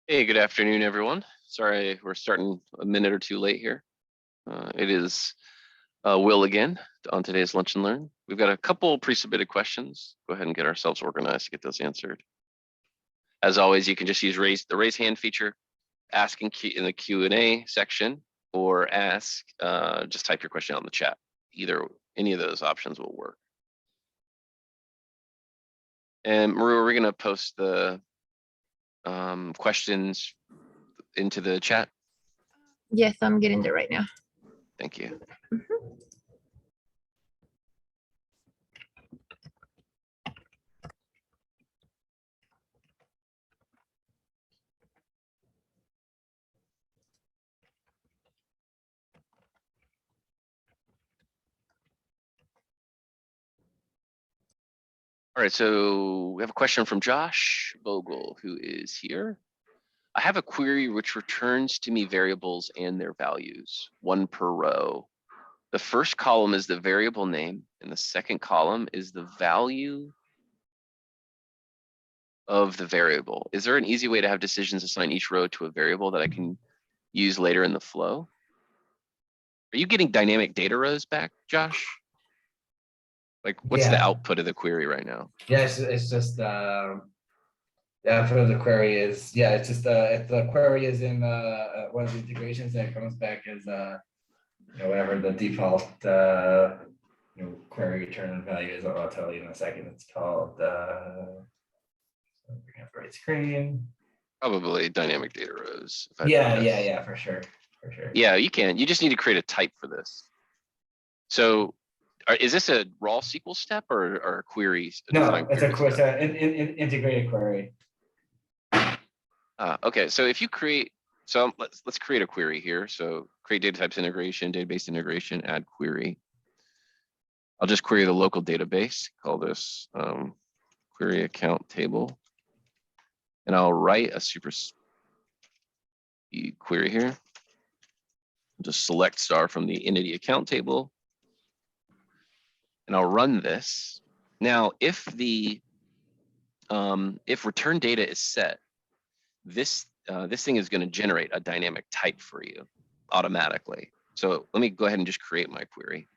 Hey, good afternoon, everyone. Sorry, we're starting a minute or two late here. It is Will again on today's Lunch and Learn. We've got a couple pre-submitted questions. Go ahead and get ourselves organized to get those answered. As always, you can just use the raise hand feature, ask in the Q&A section, or just type your question out in the chat. Any of those options will work. And Maru, are we going to post the questions into the chat? Yes, I'm getting there right now. Thank you. All right, so we have a question from Josh Bogle, who is here. I have a query which returns to me variables and their values, one per row. The first column is the variable name, and the second column is the value of the variable. Is there an easy way to have decisions assign each row to a variable that I can use later in the flow? Are you getting dynamic data rows back, Josh? Like, what's the output of the query right now? Yeah, it's just the output of the query is it's just if the query is in one of the integrations, then it comes back as whatever the default query return value is. I'll tell you in a second. It's called bring up the right screen. Probably dynamic data rows. Yeah, for sure. Yeah, you can. You just need to create a type for this. So is this a raw SQL step or a query? No, it's an integrated query. Okay, so if you create, let's create a query here. So create data types integration, database integration, add query. I'll just query the local database, call this query account table. And I'll write a super query here. Just select star from the entity account table. And I'll run this. Now, if return data is set, this thing is going to generate a dynamic type for you automatically. So let me go ahead and just create my query.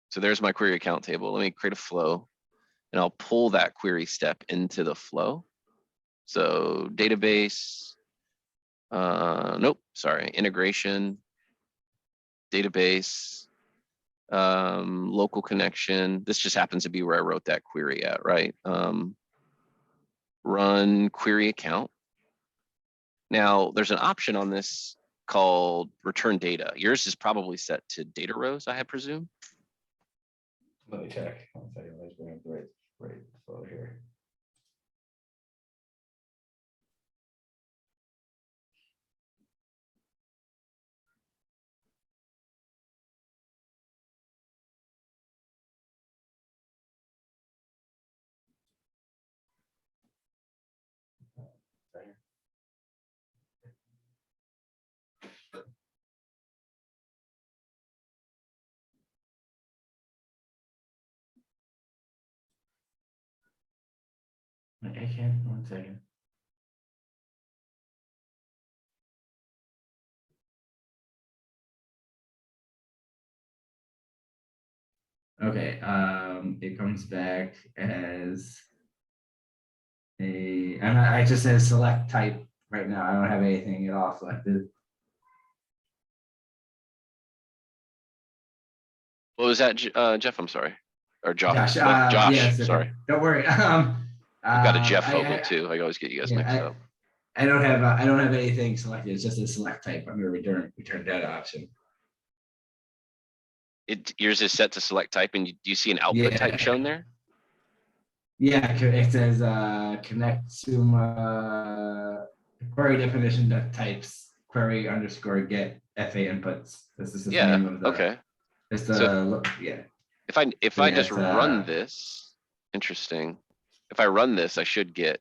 So there's my query account table. Let me create a flow, and I'll pull that query step into the flow. So database, integration, database, local connection. This just happens to be where I wrote that query at, right? Run query account. Now there's an option on this called return data. Yours is probably set to data rows, I presume. Let me check. 1 second. Let's bring up the right flow here. I can't. 1 second. Okay, it comes back as I just said select type right now. I don't have anything at all selected. What was that, Jeff? I'm sorry. Or Josh. Josh, Josh, yes, okay. sorry. Don't worry. We've got a Jeff Vogel too. I always get you guys mixed up. I don't have anything selected. It's just a select type under return data option. Yours is set to select type, and do you see an output type shown there? Yeah, it says connect to query definition types query _ get FA inputs. This is the name of the. Okay. It's the If I just run this, interesting. If I run this, I should get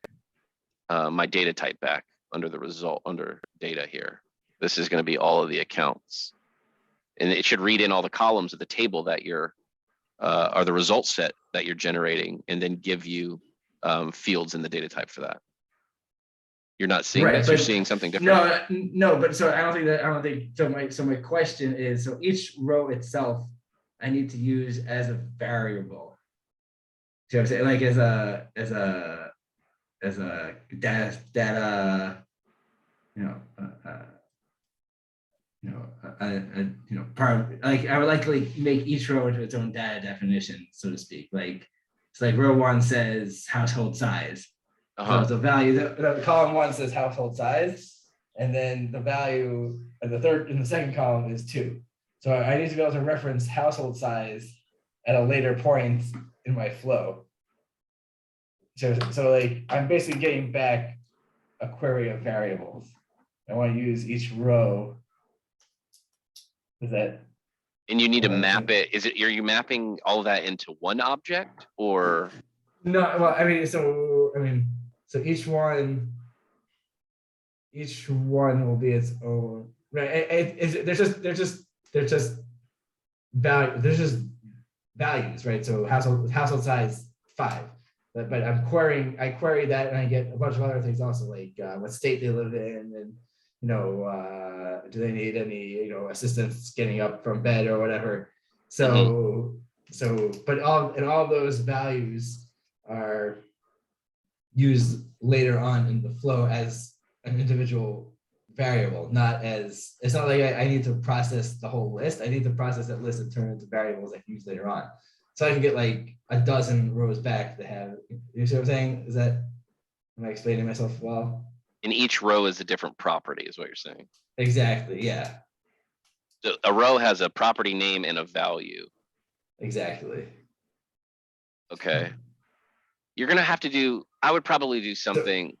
my data type back under the result under data here. This is going to be all of the accounts, and it should read in all the columns of the table that you're are the result set that you're generating, and then give you fields in the data type for that. You're not seeing Right, this, you're but- seeing something different. No, but so I don't think, so my question is, so each row itself, I need to use as a variable. See what I'm saying? Like as a data, part, like I would like to make each row into its own data definition, so to speak. Like it's like row 1 says household size. So the value, the column 1 says household size, and then the value in the second column is 2. So I need to be able to reference household size at a later point in my flow. So like I'm basically getting back a query of variables. I want to use each row. Is that? And you need to map it. Are you mapping all that into one object or? No, well, so each one will be its own, right? There's just values, right? So household size 5, but I query that and I get a bunch of other things also, like what state they live in, and do they need any assistance getting up from bed or whatever. So but all those values are used later on in the flow as an individual variable, it's not like I need to process the whole list. I need to process that list and turn it into variables I can use later on. So I can get like a dozen rows back to have, you see what I'm saying? Am I explaining myself well? And each row is a different property is what you're saying. Exactly, yeah. So a row has a property name and a value. Exactly. Okay. You're going to have to do, I would probably do something.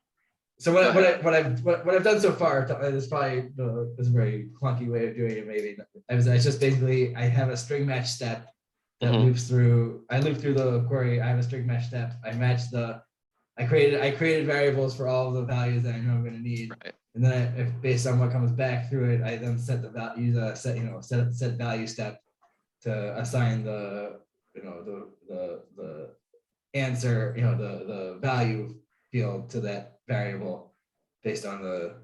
So what I've done so far is probably this very clunky way of doing it. Maybe I just basically I have a string match step that loops through. I loop through the query. I have a string match step. I created variables for all of the values that I know I'm going to need, right. And then if based on what comes back through it, I then set the value, use a set value step to assign the answer, the value field to that variable based on the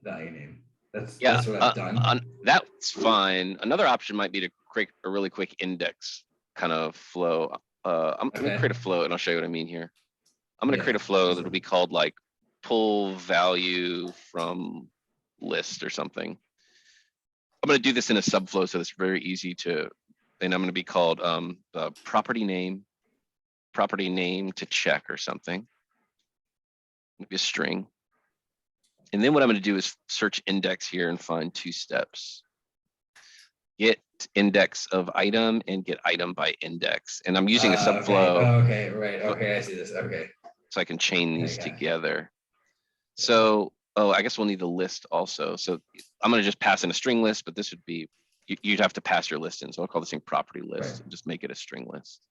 value name. That's what I've done. That's fine. Another option might be to create a really quick index kind of flow. I'm gonna create a flow and I'll show you what I mean here. I'm gonna create a flow that'll be called like pull value from list or something. I'm gonna do this in a subflow so it's very easy to, and I'm gonna be called property name to check or something. Maybe a string. And then what I'm going to do is search index here and find 2 steps. Get index of item and get item by index. And I'm using a subflow. Okay, right. Okay, I see this. Okay. So I can chain these together. So, I guess we'll need the list also. So I'm going to just pass in a string list, but this would be, you'd have to pass your list in. So I'll call this thing property list and just make it a string list.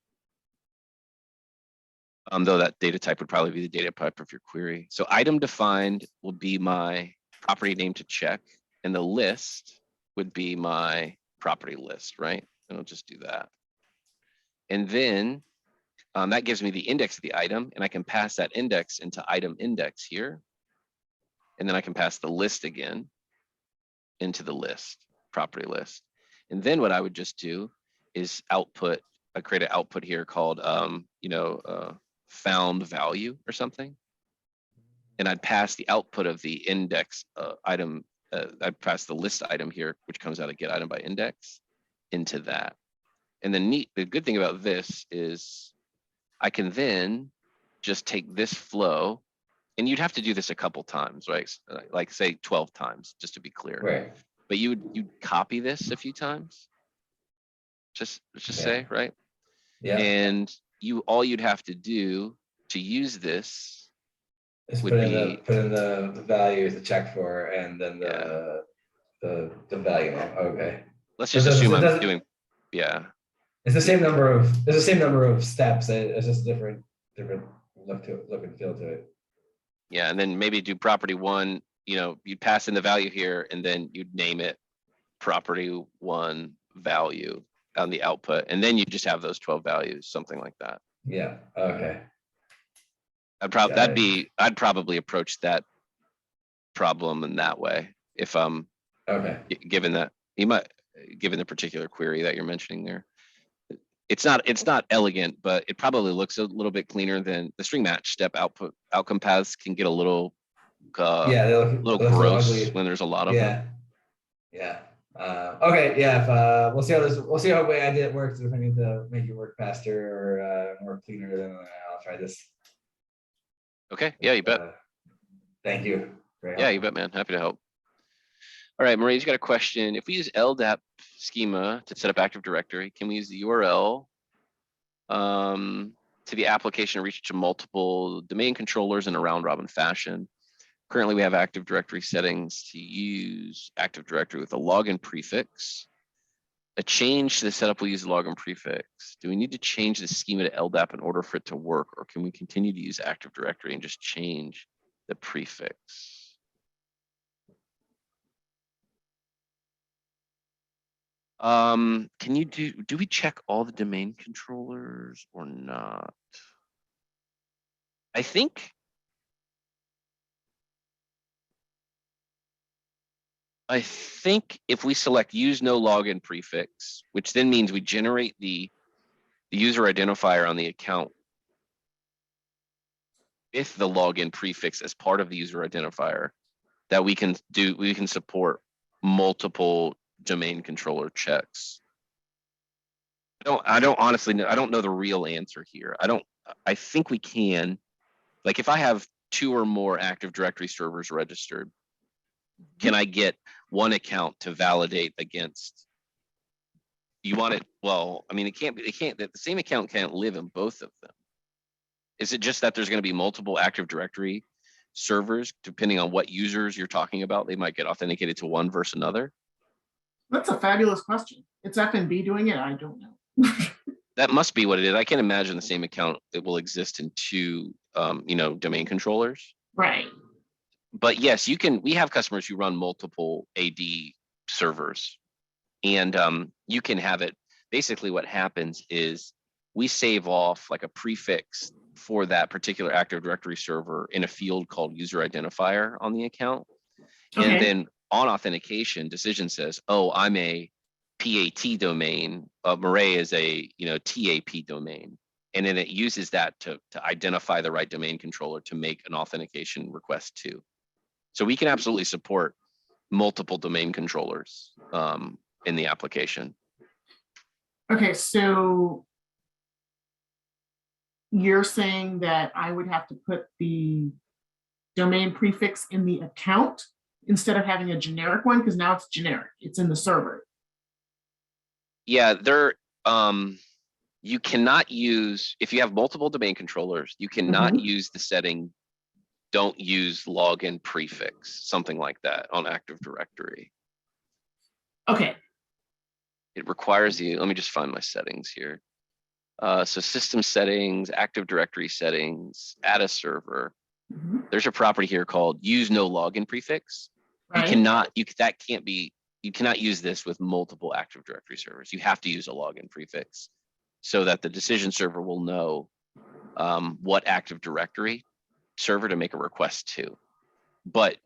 Though that data type would probably be the data type of your query. So item defined will be my property name to check, and the list would be my property list, right? And I'll just do that. And then that gives me the index of the item, and I can pass that index into item index here. And then I can pass the list again into the list, property list. And then what I would just do is output, I create an output here called, found value or something. And I'd pass the output of the index item. I'd pass the list item here, which comes out of get item by index, into that. And the good thing about this is I can then just take this flow, and you'd have to do this a couple times, right? Like say 12 times, just to be clear. Right. But you'd copy this a few times. Just say, right? Yeah. And all you'd have to do to use this is would put be in the value to check for, and then the value name. Okay. Let's just assume I'm doing, It's the same number of steps. It's just different look and feel to it. Yeah, and then maybe do property 1. You'd pass in the value here, and then you'd name it property 1 value on the output, and then you just have those 12 values, something like that. Yeah. Okay. I'd Got it. I'd probably approach that problem in that way if Okay. given that you might given the particular query that you're mentioning there. It's not elegant, but it probably looks a little bit cleaner than the string match step outcome paths can get a little Yeah, they look, little it looks a little gross ugly. when there's a lot of them. Yeah. Okay. Yeah. If we'll see how way I did it works. If I need to make it work faster or more cleaner, then I'll try this. Okay. Yeah, you bet. Thank you. Very Yeah, you helpful. bet, man. Happy to help. All right, Marie's got a question. If we use LDAP schema to set up Active Directory, can we use the URL to the application to reach to multiple domain controllers in a round robin fashion? Currently, we have Active Directory settings to use Active Directory with a login prefix. A change to the setup will use the login prefix. Do we need to change the schema to LDAP in order for it to work, or can we continue to use Active Directory and just change the prefix? Can you do we check all the domain controllers or not? I think if we select use no login prefix, which then means we generate the user identifier on the account with the login prefix as part of the user identifier, that we can support multiple domain controller checks. I don't honestly know. I don't know the real answer here. I think we can. Like if I have 2 or more Active Directory servers registered, can I get one account to validate against? You want it? Well, I mean, the same account can't live in both of them. Is it just that there's going to be multiple Active Directory servers, depending on what users you're talking about? They might get authenticated to one versus another. That's a fabulous question. It's FNB doing it. I don't know. That must be what it is. I can't imagine the same account that will exist in 2, domain controllers. Right. But yes, you can. We have customers who run multiple AD servers, and you can have it. Basically, what happens is we save off like a prefix for that particular Active Directory server in a field called user identifier on the account, Okay. and then on authentication, decision says, "Oh, I'm a PAT domain. Marais is a TAP domain," and then it uses that to identify the right domain controller to make an authentication request to. So we can absolutely support multiple domain controllers in the application. Okay, so you're saying that I would have to put the domain prefix in the account instead of having a generic one, because now it's generic. It's in the server. Yeah, you cannot use, if you have multiple domain controllers, you cannot use the setting don't use login prefix, something like that on Active Directory. Okay. It requires you, let me just find my settings here. So system settings, Active Directory settings, add a server. There's a property here called use no login prefix. Right. You cannot use this with multiple Active Directory servers. You have to use a login prefix so that the decision server will know what Active Directory server to make a request to. But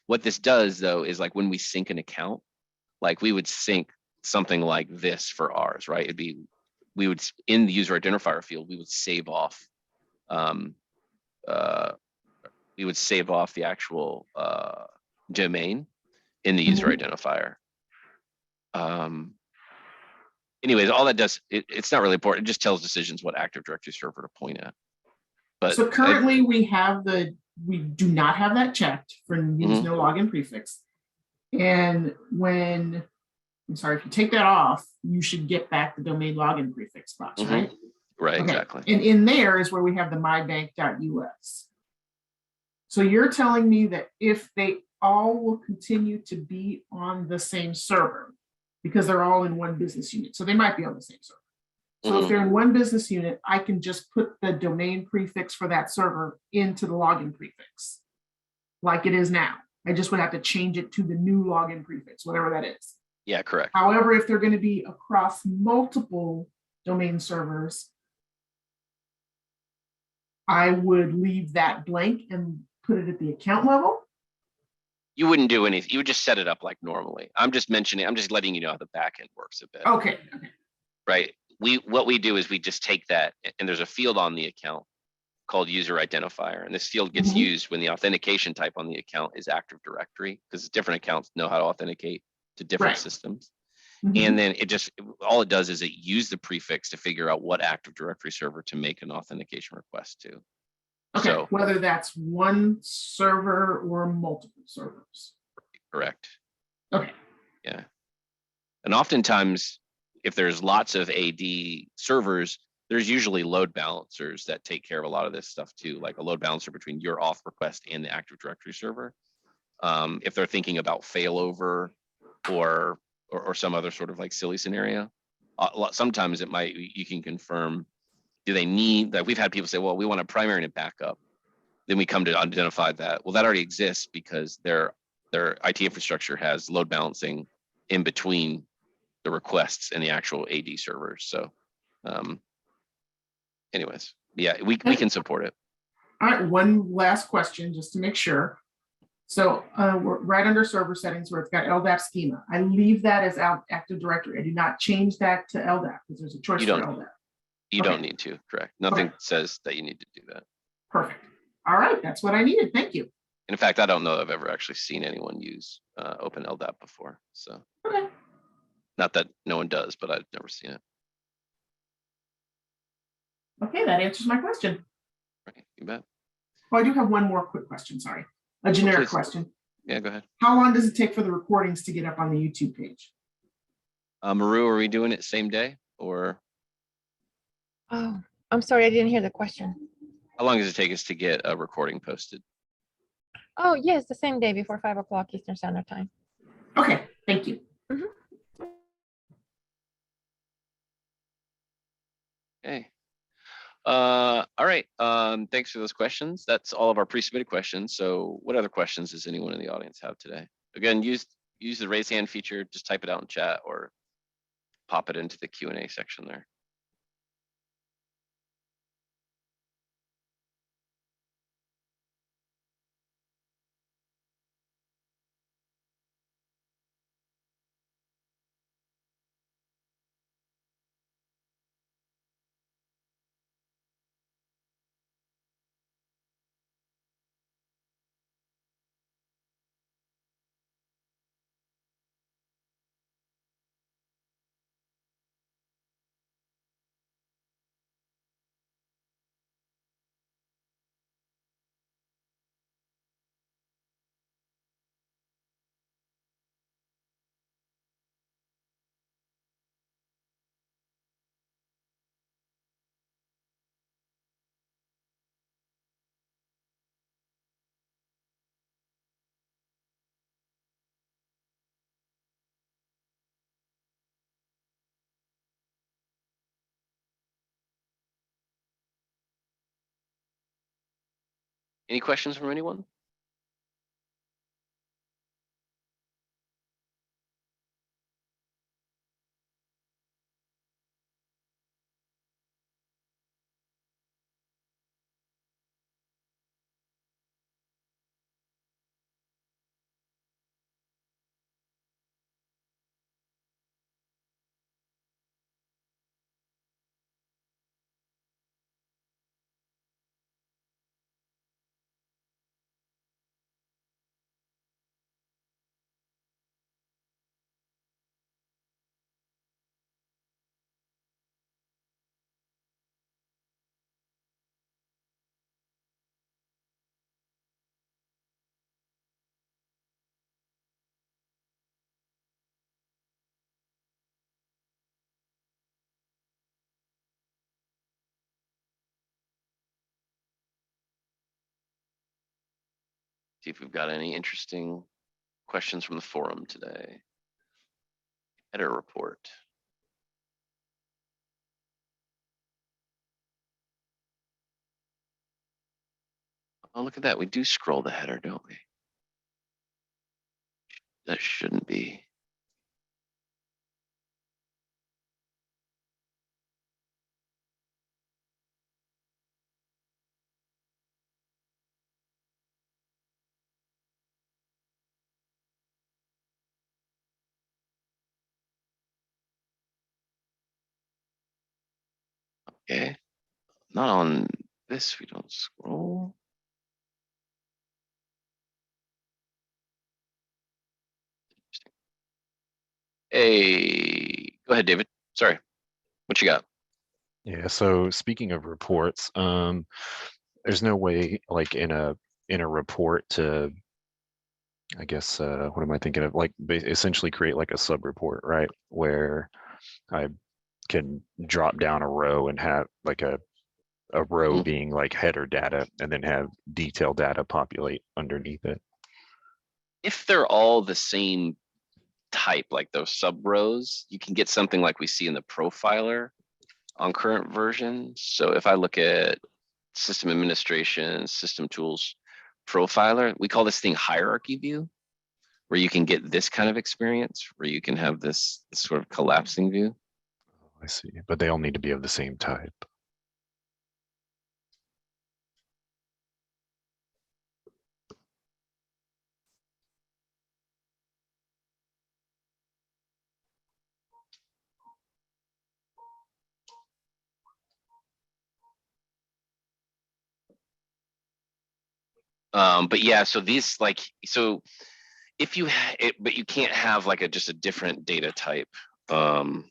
what this does though is like when we sync an account, like we would sync something like this for ours, right? We would in the user identifier field, we would save off the actual domain in the user identifier. Anyways, all that does, it's not really important. It just tells decisions what Active Directory server to point at. But so currently we do not have that checked for use no login prefix. And if you take that off, you should get back the domain login prefix box, right? Right, okay. Exactly. And in there is where we have the mybank.us. So you're telling me that if they all will continue to be on the same server, because they're all in one business unit, so they might be on the same server. So if they're in one business unit, I can just put the domain prefix for that server into the login prefix, like it is now. I just would have to change it to the new login prefix, whatever that is. Yeah, correct. However, if they're going to be across multiple domain servers, I would leave that blank and put it at the account level. You wouldn't do anything. You would just set it up like normally. I'm just letting you know how the back end works a bit. Okay. Right? What we do is we just take that, and there's a field on the account called user identifier. And this field gets Mhm. used when the authentication type on the account is Active Directory, because different accounts know how to authenticate to different Right. systems. Mhm. And then all it does is it use the prefix to figure out what Active Directory server to make an authentication request to. Okay, So, whether that's one server or multiple servers. correct. Okay. Yeah. And oftentimes, if there's lots of AD servers, there's usually load balancers that take care of a lot of this stuff too, like a load balancer between your auth request and the Active Directory server. If they're thinking about failover or some other sort of like silly scenario, sometimes you can confirm, do they need, like we've had people say, well, we want a primary and a backup. Then we come to identify that, well, that already exists because their IT infrastructure has load balancing in between the requests and the actual AD servers. So anyways, yeah, we can support it. All right, one last question just to make sure. So we're right under server settings where it's got LDAP schema. I leave that as Active Directory. I do not change that to LDAP because there's a choice You for don't. LDAP. You Okay. don't need to, correct. Nothing Okay. says that you need to do that. Perfect. All right, that's what I needed. Thank you. In fact, I don't know I've ever actually seen anyone use Open LDAP before. So Okay. not that no one does, but I've never seen it. Okay, that answers my question. Right, you bet. Oh, I do have one more quick question. Sorry. A generic Please. question. Yeah, go ahead. How long does it take for the recordings to get up on the YouTube page? Maru, are we doing it same day, or Oh, I'm sorry, I didn't hear the question. how long does it take us to get a recording posted? Oh, yes, the same day before 5 o'clock Eastern Standard Time. Okay, thank you. Okay. All right. Thanks for those questions. That's all of our pre-submitted questions. So what other questions does anyone in the audience have today? Again, use the raise hand feature, just type it out in chat or pop it into the Q&A section there. Any questions from anyone? See if we've got any interesting questions from the forum today. Header report. Oh, look at that. We do scroll the header, don't we? That shouldn't be. Okay, not on this, we don't scroll. Hey, go ahead, David. Sorry, what you got? Yeah, so speaking of reports, there's no way like in a report to, I guess, what am I thinking of? Like essentially create like a sub report, right? Where I can drop down a row and have like a row Mhm. being like header data and then have detailed data populate underneath it. If they're all the same type, like those sub rows, you can get something like we see in the profiler on current versions. So if I look at system administration, system tools, profiler, we call this thing hierarchy view, where you can get this kind of experience, where you can have this sort of collapsing view. I see, but they all need to be of the same type. But yeah, so these like, so if you, but you can't have like just a different data type. What's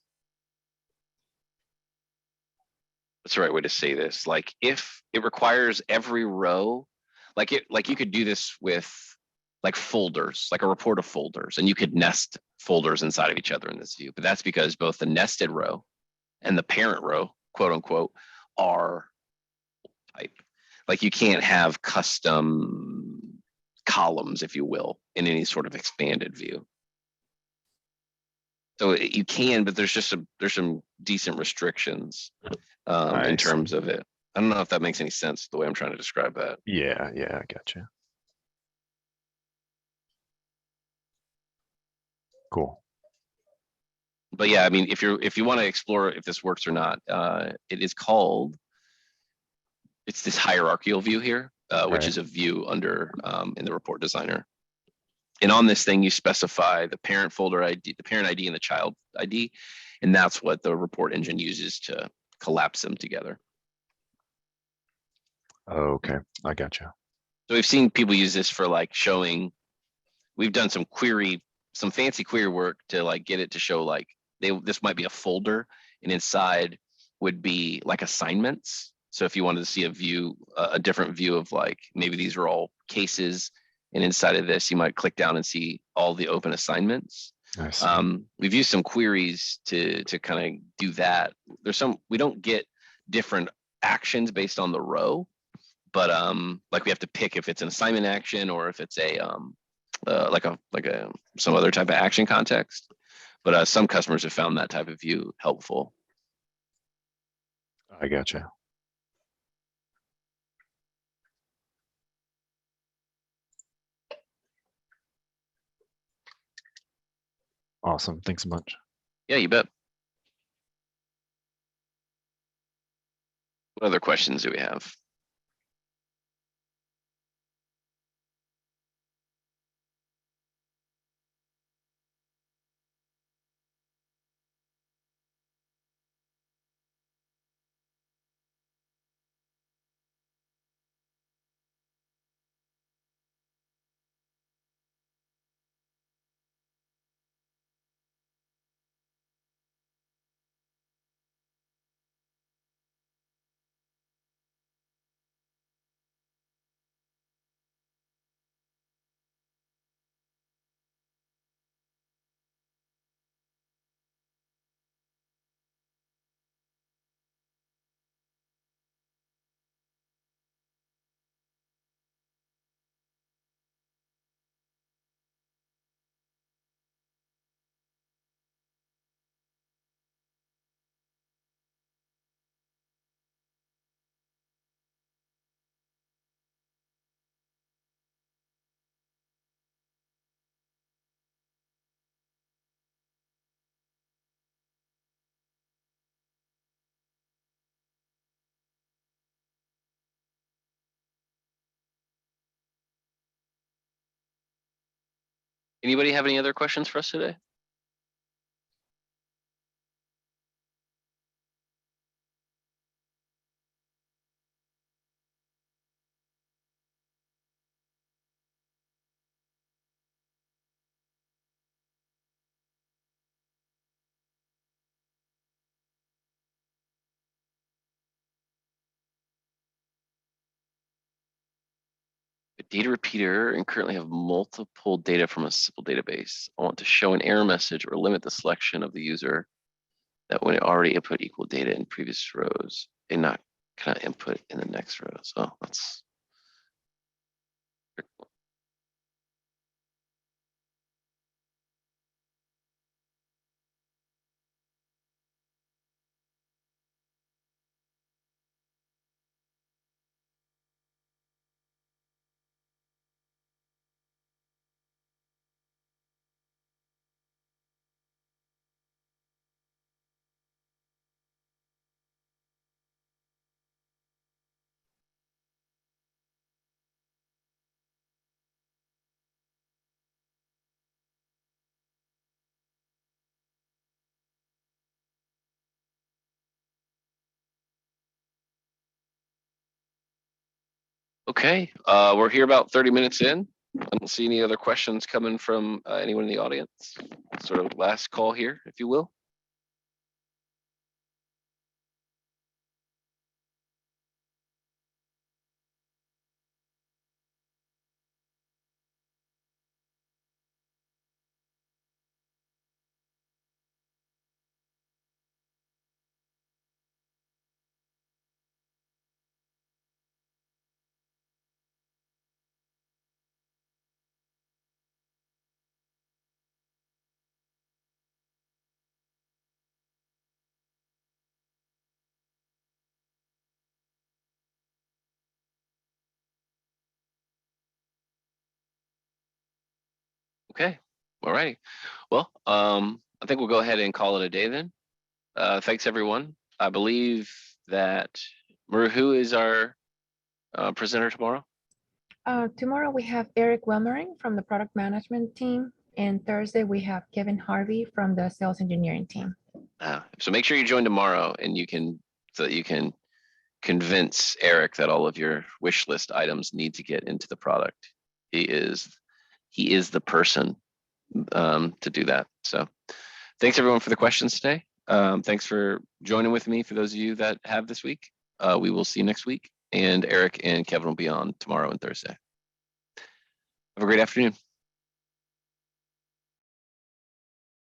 the right way to say this? Like if it requires every row, like you could do this with like folders, like a report of folders, and you could nest folders inside of each other in this view. But that's because both the nested row and the parent row, quote unquote, are type. Like you can't have custom columns, if you will, in any sort of expanded view. So you can, but there's some decent restrictions in terms of it. I don't know if that makes any sense the way I'm trying to describe that. Yeah, I gotcha. Cool. But yeah, I mean, if you want to explore if this works or not, it is called, it's this hierarchical view here, which Right. is a view under in the report designer. And on this thing, you specify the parent folder ID, the parent ID, and the child ID, and that's what the report engine uses to collapse them together. Okay, I gotcha. So we've seen people use this for like showing. We've done some fancy query work to like get it to show like this might be a folder, and inside would be like assignments. So if you wanted to see a different view of like maybe these are all cases, and inside of this you might click down and see all the open assignments. I see. We've used some queries to kind of do that. We don't get different actions based on the row, but like we have to pick if it's an assignment action or if it's a some other type of action context. But some customers have found that type of view helpful. I gotcha. Awesome. Thanks a bunch. Yeah, you bet. What other questions do we have? Anybody have any other questions for us today? data repeater and currently have multiple data from a simple database. I want to show an error message or limit the selection of the user that when it already input equal data in previous rows and not kind of input in the next rows. Oh, that's okay. We're here about 30 minutes in. I don't see any other questions coming from anyone in the audience. Sort of last call here, if you will. Okay, all righty. Well, I think we'll go ahead and call it a day then. Thanks, everyone. I believe that Maru, who is our presenter tomorrow? Tomorrow we have Eric Wilmering from the product management team. And Thursday we have Kevin Harvey from the sales engineering team. So make sure you join tomorrow and so that you can convince Eric that all of your wish list items need to get into the product. He is the person to do that. So thanks everyone for the questions today. Thanks for joining with me for those of you that have this week. We will see you next week, and Eric and Kevin will be on tomorrow and Thursday. Have a great afternoon.